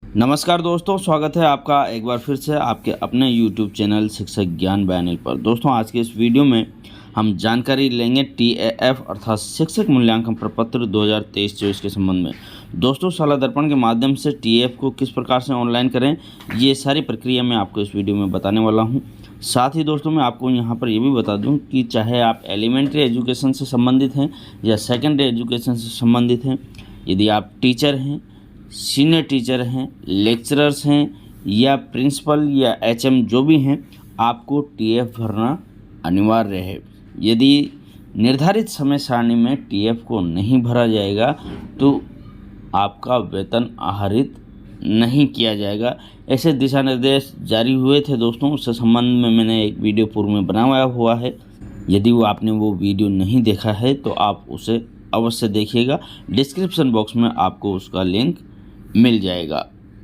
नमस्कार दोस्तों, स्वागत है आपका एक बार फिर से आपके अपने YouTube चैनल शिक्षक ज्ञान बयानिल पर। दोस्तों, आज के इस वीडियो में हम जानकारी लेंगे TAF अर्थात शिक्षक मूल्यांकन प्रपत्र 2023-24 के संबंध में। दोस्तों, शाला दर्पण के माध्यम से TAF को किस प्रकार से ऑनलाइन करें, ये सारी प्रक्रिया मैं आपको इस वीडियो में बताने वाला हूँ। साथ ही दोस्तों, मैं आपको यहाँ पर ये भी बता दूँ कि चाहे आप एलिमेंट्री एजुकेशन से संबंधित हैं या सेकेंडरी एजुकेशन से संबंधित हैं, यदि आप टीचर हैं, सीनियर टीचर हैं, लेक्चरर्स हैं या प्रिंसिपल या HM जो भी हैं, आपको TAF भरना अनिवार्य है। यदि निर्धारित समय सारणी में TAF को नहीं भरा जाएगा तो आपका वेतन आहरित नहीं किया जाएगा। ऐसे दिशा निर्देश जारी हुए थे दोस्तों, उससे संबंध में मैंने एक वीडियो पूर्व में बनाया हुआ है। यदि आपने वो वीडियो नहीं देखा है तो आप उसे अवश्य देखिएगा। डिस्क्रिप्शन बॉक्स में आपको उसका लिंक मिल जाएगा।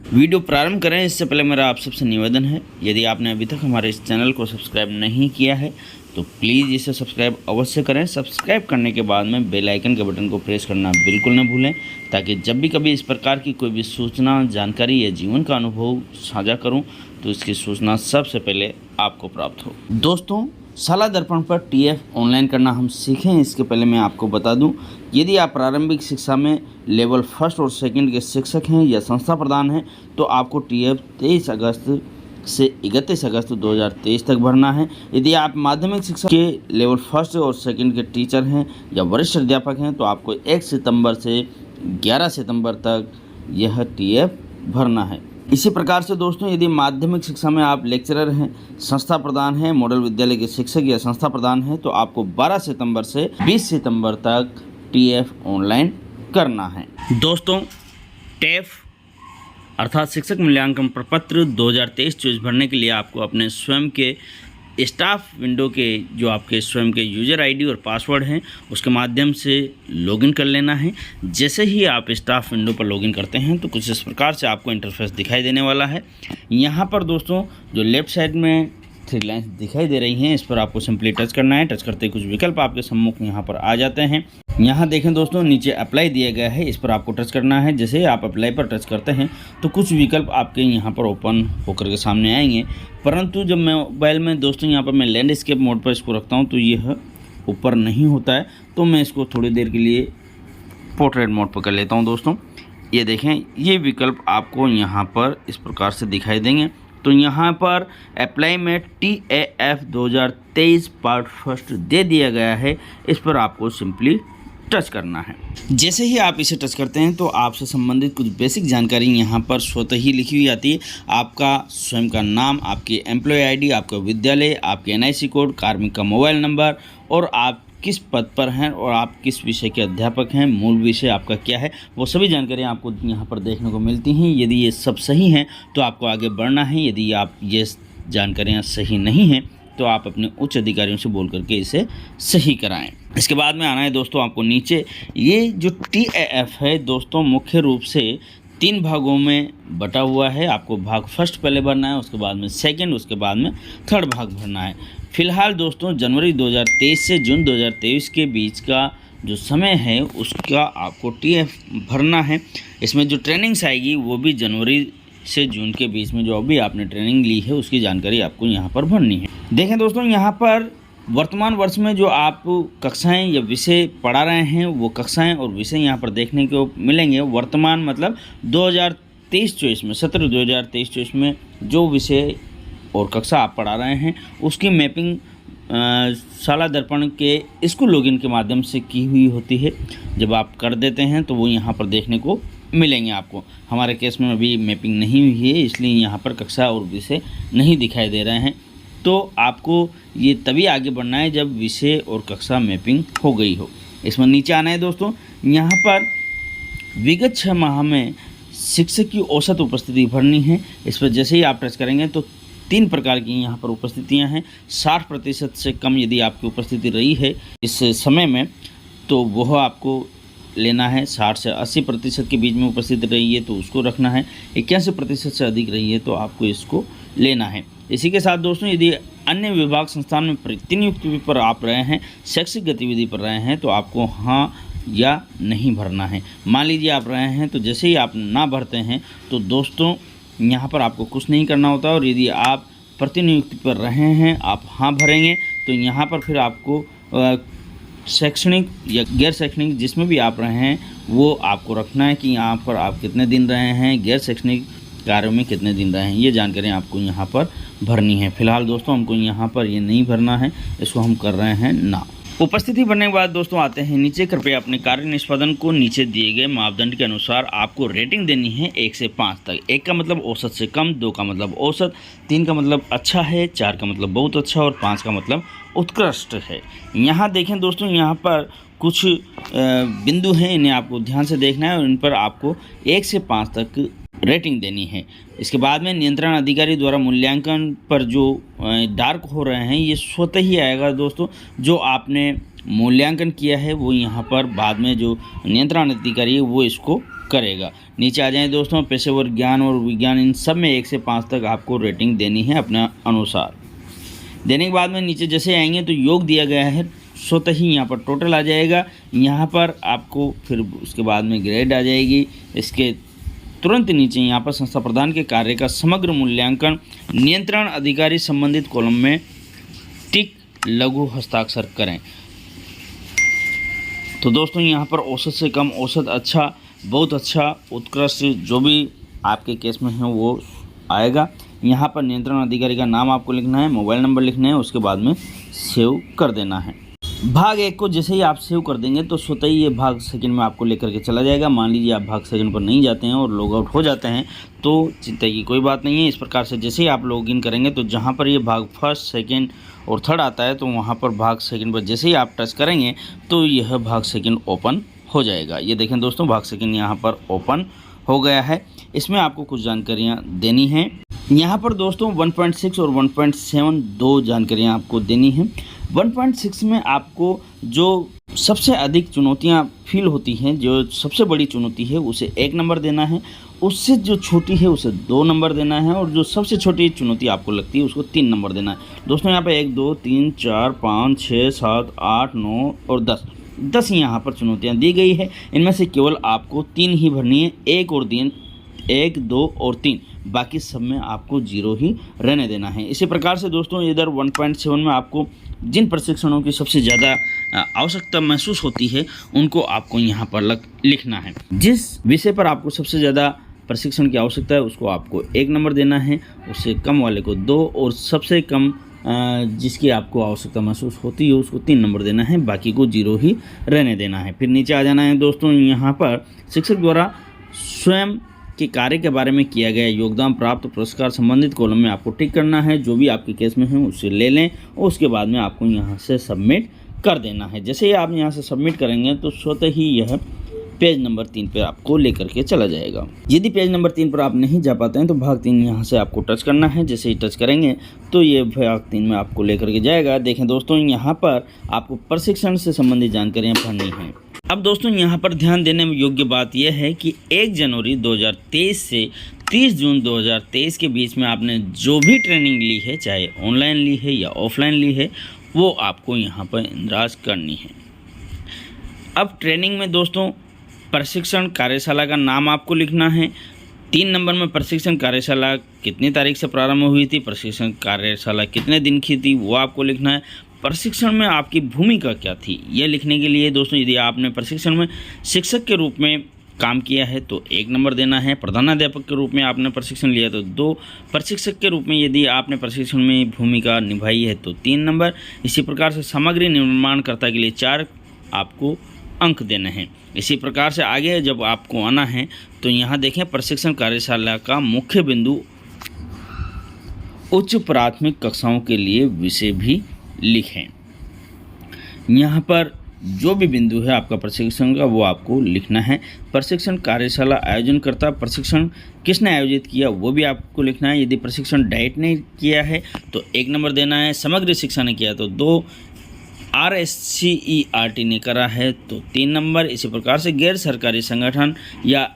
वीडियो प्रारंभ करें इससे पहले मेरा आप सबसे निवेदन है, यदि आपने अभी तक हमारे इस चैनल को सब्सक्राइब नहीं किया है तो प्लीज़ इसे सब्सक्राइब अवश्य करें। सब्सक्राइब करने के बाद में बेल आइकन के बटन को प्रेस करना बिल्कुल न भूलें, ताकि जब भी कभी इस प्रकार की कोई भी सूचना, जानकारी या जीवन का अनुभव साझा करूं तो इसकी सूचना सबसे पहले आपको प्राप्त हो। दोस्तों, शाला दर्पण पर TAF ऑनलाइन करना हम सीखें इसके पहले मैं आपको बता दूं, यदि आप प्रारंभिक शिक्षा में लेवल 1 और 2 के शिक्षक हैं या संस्था प्रधान हैं तो आपको TAF 23 अगस्त से 31 अगस्त 2023 तक भरना है। यदि आप माध्यमिक शिक्षा के लेवल 1 और 2 के टीचर हैं या वरिष्ठ अध्यापक हैं तो आपको 1 सितंबर से 11 सितंबर तक यह TAF भरना है। इसी प्रकार से दोस्तों, यदि माध्यमिक शिक्षा में आप लेक्चरर हैं, संस्था प्रधान हैं, मॉडल विद्यालय के शिक्षक या संस्था प्रधान हैं तो आपको 12 सितंबर से 20 सितंबर तक TAF ऑनलाइन करना है। दोस्तों, TAF अर्थात शिक्षक मूल्यांकन प्रपत्र 2023-24 भरने के लिए आपको अपने स्वयं के स्टाफ विंडो के जो आपके स्वयं के यूज़र ID और पासवर्ड हैं उसके माध्यम से लॉगिन कर लेना है। जैसे ही आप स्टाफ विंडो पर लॉगिन करते हैं तो कुछ इस प्रकार से आपको इंटरफेस दिखाई देने वाला है। यहाँ पर दोस्तों जो लेफ़्ट साइड में 3 लाइन्स दिखाई दे रही हैं, इस पर आपको सिंपली टच करना है। टच करते ही कुछ विकल्प आपके सम्मुख यहाँ पर आ जाते हैं। यहाँ देखें दोस्तों, नीचे अप्लाई दिया गया है, इस पर आपको टच करना है। जैसे ही आप अप्लाई पर टच करते हैं तो कुछ विकल्प आपके यहाँ पर ओपन होकर के सामने आएंगे, परंतु जब मैं मोबाइल में दोस्तों यहाँ पर मैं लैंडस्केप मोड पर इसको रखता हूँ तो यह ऊपर नहीं होता है, तो मैं इसको थोड़ी देर के लिए पोर्ट्रेट मोड पर कर लेता हूँ। दोस्तों, ये देखें, ये विकल्प आपको यहाँ पर इस प्रकार से दिखाई देंगे। तो यहाँ पर अप्लाई में TAF 2023 पार्ट 1 दे दिया गया है, इस पर आपको सिंपली टच करना है। जैसे ही आप इसे टच करते हैं तो आपसे संबंधित कुछ बेसिक जानकारी यहाँ पर स्वतः ही लिखी हुई आती है। आपका स्वयं का नाम, आपकी एम्प्लॉय ID, आपका विद्यालय, आपके NIC कोड, कार्मिक का मोबाइल नंबर और आप किस पद पर हैं और आप किस विषय के अध्यापक हैं, मूल विषय आपका क्या है, वो सभी जानकारियाँ आपको यहाँ पर देखने को मिलती हैं। यदि ये सब सही हैं तो आपको आगे बढ़ना है। यदि आप ये जानकारियाँ सही नहीं हैं तो आप अपने उच्च अधिकारियों से बोल करके इसे सही कराएं। इसके बाद में आना है दोस्तों आपको नीचे। ये जो TAF है दोस्तों मुख्य रूप से 3 भागों में बटा हुआ है। आपको भाग 1 पहले भरना है, उसके बाद में 2, उसके बाद में 3rd भाग भरना है। फिलहाल दोस्तों जनवरी 2023 से जून 2023 के बीच का जो समय है उसका आपको TAF भरना है। इसमें जो ट्रेनिंग्स आएगी वो भी जनवरी से जून के बीच में जो अभी आपने ट्रेनिंग ली है उसकी जानकारी आपको यहाँ पर भरनी है। देखें दोस्तों, यहाँ पर वर्तमान वर्ष में जो आप कक्षाएं या विषय पढ़ा रहे हैं वो कक्षाएं और विषय यहाँ पर देखने को मिलेंगे। वर्तमान मतलब 2023-24 में, सत्र 2023-24 में जो विषय और कक्षा आप पढ़ा रहे हैं उसकी मैपिंग शाला दर्पण के स्कूल लॉगिन के माध्यम से की हुई होती है। जब आप कर देते हैं तो वो यहाँ पर देखने को मिलेंगे आपको। हमारे केस में अभी मैपिंग नहीं हुई है, इसलिए यहाँ पर कक्षा और विषय नहीं दिखाई दे रहे हैं। तो आपको ये तभी आगे बढ़ना है जब विषय और कक्षा मैपिंग हो गई हो। इसमें नीचे आना है दोस्तों। यहाँ पर विगत 6 माह में शिक्षक की औसत उपस्थिति भरनी है। इस पर जैसे ही आप टच करेंगे तो 3 प्रकार की यहाँ पर उपस्थितियाँ हैं। 60% से कम यदि आपकी उपस्थिति रही है इस समय में तो वह आपको लेना है। 60 से 80% के बीच में उपस्थिति रही है तो उसको रखना है। 81% से अधिक रही है तो आपको इसको लेना है। इसी के साथ दोस्तों, यदि अन्य विभाग संस्थान में प्रतिनियुक्ति पर आप रहे हैं, शैक्षिक गतिविधि पर रहे हैं तो आपको हाँ या नहीं भरना है। मान लीजिए आप रहे हैं तो जैसे ही आप ना भरते हैं तो दोस्तों यहाँ पर आपको कुछ नहीं करना होता, और यदि आप प्रतिनियुक्ति पर रहे हैं, आप हाँ भरेंगे तो यहाँ पर फिर आपको शैक्षणिक या गैर शैक्षणिक जिसमें भी आप रहे हैं वो आपको रखना है कि यहाँ पर आप कितने दिन रहे हैं, गैर शैक्षणिक कार्यों में कितने दिन रहे हैं, ये जानकारी आपको यहाँ पर भरनी है। फिलहाल दोस्तों हमको यहाँ पर ये नहीं भरना है, इसको हम कर रहे हैं ना। उपस्थिति भरने के बाद दोस्तों आते हैं नीचे। कृपया अपने कार्य निष्पादन को नीचे दिए गए मापदंड के अनुसार आपको रेटिंग देनी है 1 से 5 तक। 1 का मतलब औसत से कम, 2 का मतलब औसत, 3 का मतलब अच्छा है, 4 का मतलब बहुत अच्छा और 5 का मतलब उत्कृष्ट है। यहाँ देखें दोस्तों, यहाँ पर कुछ बिंदु हैं, इन्हें आपको ध्यान से देखना है और इन पर आपको 1 से 5 तक रेटिंग देनी है। इसके बाद में नियंत्रण अधिकारी द्वारा मूल्यांकन पर जो डार्क हो रहे हैं ये स्वतः ही आएगा दोस्तों। जो आपने मूल्यांकन किया है वो यहाँ पर बाद में जो नियंत्रण अधिकारी है वो इसको करेगा। नीचे आ जाएं दोस्तों, पेशेवर ज्ञान और विज्ञान, इन सब में 1 से 5 तक आपको रेटिंग देनी है अपने अनुसार। देने के बाद में नीचे जैसे आएंगे तो योग दिया गया है, स्वतः ही यहाँ पर टोटल आ जाएगा। यहाँ पर आपको फिर उसके बाद में ग्रेड आ जाएगी। इसके तुरंत नीचे यहाँ पर संस्था प्रधान के कार्य का समग्र मूल्यांकन नियंत्रण अधिकारी संबंधित कॉलम में टिक लघु हस्ताक्षर करें। तो दोस्तों यहाँ पर औसत से कम, औसत अच्छा, बहुत अच्छा, उत्कृष्ट, जो भी आपके केस में है वो आएगा। यहाँ पर नियंत्रण अधिकारी का नाम आपको लिखना है, मोबाइल नंबर लिखना है, उसके बाद में सेव कर देना है। भाग 1 को जैसे ही आप सेव कर देंगे तो स्वतः ही ये भाग सेकंड में आपको लेकर के चला जाएगा। मान लीजिए आप भाग सेकंड पर नहीं जाते हैं और लॉग आउट हो जाते हैं तो चिंता की कोई बात नहीं है। इस प्रकार से जैसे ही आप लॉगिन करेंगे तो जहाँ पर ये भाग फर्स्ट, सेकंड और थर्ड आता है तो वहाँ पर भाग सेकंड पर जैसे ही आप टच करेंगे तो यह भाग सेकंड ओपन हो जाएगा। ये देखें दोस्तों, भाग सेकंड यहाँ पर ओपन हो गया है। इसमें आपको कुछ जानकारियाँ देनी हैं। यहाँ पर दोस्तों 1.6 और 1.7 दो जानकारियाँ आपको देनी हैं। 1.6 में आपको जो सबसे अधिक चुनौतियाँ फील होती हैं, जो सबसे बड़ी चुनौती है उसे 1 नंबर देना है, उससे जो छोटी है उसे 2 नंबर देना है, और जो सबसे छोटी चुनौती आपको लगती है उसको 3 नंबर देना है। दोस्तों यहाँ पे 1, 2, 3, 4, 5, 6, 7, 8, 9 और 10 यहाँ पर चुनौतियाँ दी गई है। इनमें से केवल आपको 3 ही भरनी है, 1 और 3, 1, 2 और 3, बाकी सब में आपको 0 ही रहने देना है। इसी प्रकार से दोस्तों इधर 1.7 में आपको जिन प्रशिक्षणों की सबसे ज़्यादा आवश्यकता महसूस होती है उनको आपको यहाँ पर लिखना है। जिस विषय पर आपको सबसे ज़्यादा प्रशिक्षण की आवश्यकता है उसको आपको 1 नंबर देना है, उससे कम वाले को 2, और सबसे कम जिसकी आपको आवश्यकता महसूस होती है उसको 3 नंबर देना है, बाकी को 0 ही रहने देना है। फिर नीचे आ जाना है दोस्तों, यहाँ पर शिक्षक द्वारा स्वयं के कार्य के बारे में किया गया योगदान प्राप्त पुरस्कार संबंधित कॉलम में आपको टिक करना है। जो भी आपके केस में है उसे ले लें और उसके बाद में आपको यहाँ से सबमिट कर देना है। जैसे ही आप यहाँ से सबमिट करेंगे तो स्वतः ही यह पेज नंबर 3 पर आपको लेकर के चला जाएगा। यदि पेज नंबर 3 पर आप नहीं जा पाते हैं तो भाग 3 यहाँ से आपको टच करना है। जैसे ही टच करेंगे तो ये भाग 3 में आपको लेकर के जाएगा। देखें दोस्तों, यहाँ पर आपको प्रशिक्षण से संबंधित जानकारियाँ भरनी हैं। अब दोस्तों यहाँ पर ध्यान देने में योग्य बात यह है कि 1 जनवरी 2023 से 30 जून 2023 के बीच में आपने जो भी ट्रेनिंग ली है, चाहे ऑनलाइन ली है या ऑफलाइन ली है, वो आपको यहाँ पर इंदराज करनी है। अब ट्रेनिंग में दोस्तों प्रशिक्षण कार्यशाला का नाम आपको लिखना है। 3 नंबर में प्रशिक्षण कार्यशाला कितनी तारीख से प्रारंभ हुई थी, प्रशिक्षण कार्यशाला कितने दिन की थी, वो आपको लिखना है। प्रशिक्षण में आपकी भूमिका क्या थी, यह लिखने के लिए दोस्तों यदि आपने प्रशिक्षण में शिक्षक के रूप में काम किया है तो 1 नंबर देना है। प्रधानाध्यापक के रूप में आपने प्रशिक्षण लिया तो 2, प्रशिक्षक के रूप में यदि आपने प्रशिक्षण में भूमिका निभाई है तो 3 नंबर। इसी प्रकार से सामग्री निर्माणकर्ता के लिए 4 आपको अंक देने हैं। इसी प्रकार से आगे जब आपको आना है तो यहाँ देखें, प्रशिक्षण कार्यशाला का मुख्य बिंदु उच्च प्राथमिक कक्षाओं के लिए विषय भी लिखें। यहाँ पर जो भी बिंदु है आपका प्रशिक्षण का वो आपको लिखना है। प्रशिक्षण कार्यशाला आयोजनकर्ता, प्रशिक्षण किसने आयोजित किया वो भी आपको लिखना है। यदि प्रशिक्षण डाइट ने किया है तो 1 नंबर देना है, समग्र शिक्षा ने किया तो 2, RSCERT ने करा है तो 3 नंबर। इसी प्रकार से गैर सरकारी संगठन या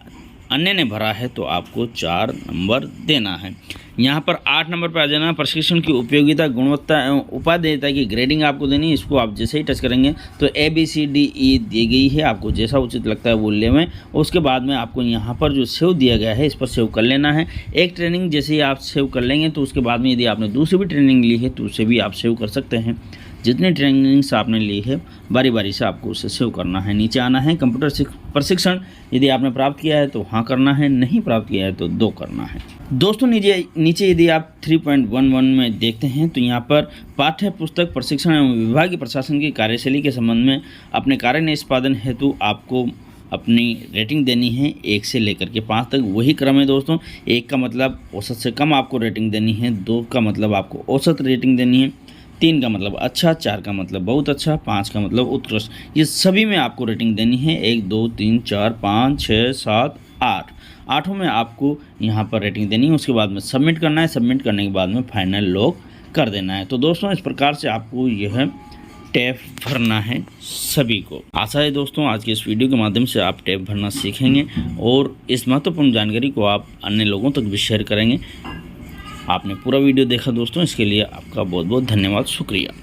अन्य ने भरा है तो आपको 4 नंबर देना है। यहाँ पर 8 नंबर पर आ जाना, प्रशिक्षण की उपयोगिता, गुणवत्ता एवं उपादेयता की ग्रेडिंग आपको देनी है। इसको आप जैसे ही टच करेंगे तो ABCDE दी गई है, आपको जैसा उचित लगता है वो लेवें। उसके बाद में आपको यहाँ पर जो सेव दिया गया है इस पर सेव कर लेना है। एक ट्रेनिंग जैसे ही आप सेव कर लेंगे तो उसके बाद में यदि आपने दूसरी भी ट्रेनिंग ली है तो उसे भी आप सेव कर सकते हैं। जितनी ट्रेनिंग्स आपने ली है बारी बारी से आपको उसे सेव करना है। नीचे आना है, कंप्यूटर प्रशिक्षण यदि आपने प्राप्त किया है तो हाँ करना है, नहीं प्राप्त किया है तो 2 करना है। दोस्तों नीचे यदि आप 3.11 में देखते हैं तो यहाँ पर पाठ्य पुस्तक प्रशिक्षण एवं विभागीय प्रशासन की कार्यशैली के संबंध में अपने कार्य निष्पादन हेतु आपको अपनी रेटिंग देनी है 1 से लेकर के 5 तक। वही क्रम है दोस्तों। 1 का मतलब औसत से कम आपको रेटिंग देनी है, 2 का मतलब आपको औसत रेटिंग देनी है, 3 का मतलब अच्छा, 4 का मतलब बहुत अच्छा, 5 का मतलब उत्कृष्ट। ये सभी में आपको रेटिंग देनी है 1, 2, 3, 4, 5, 6, 7, 8। 8 में आपको यहाँ पर रेटिंग देनी है। उसके बाद में सबमिट करना है। सबमिट करने के बाद में फाइनल लॉक कर देना है। तो दोस्तों इस प्रकार से आपको यह टैब भरना है सभी को। आशा है दोस्तों आज के इस वीडियो के माध्यम से आप टैब भरना सीखेंगे और इस महत्वपूर्ण जानकारी को आप अन्य लोगों तक भी शेयर करेंगे। आपने पूरा वीडियो देखा दोस्तों, इसके लिए आपका बहुत बहुत धन्यवाद, शुक्रिया।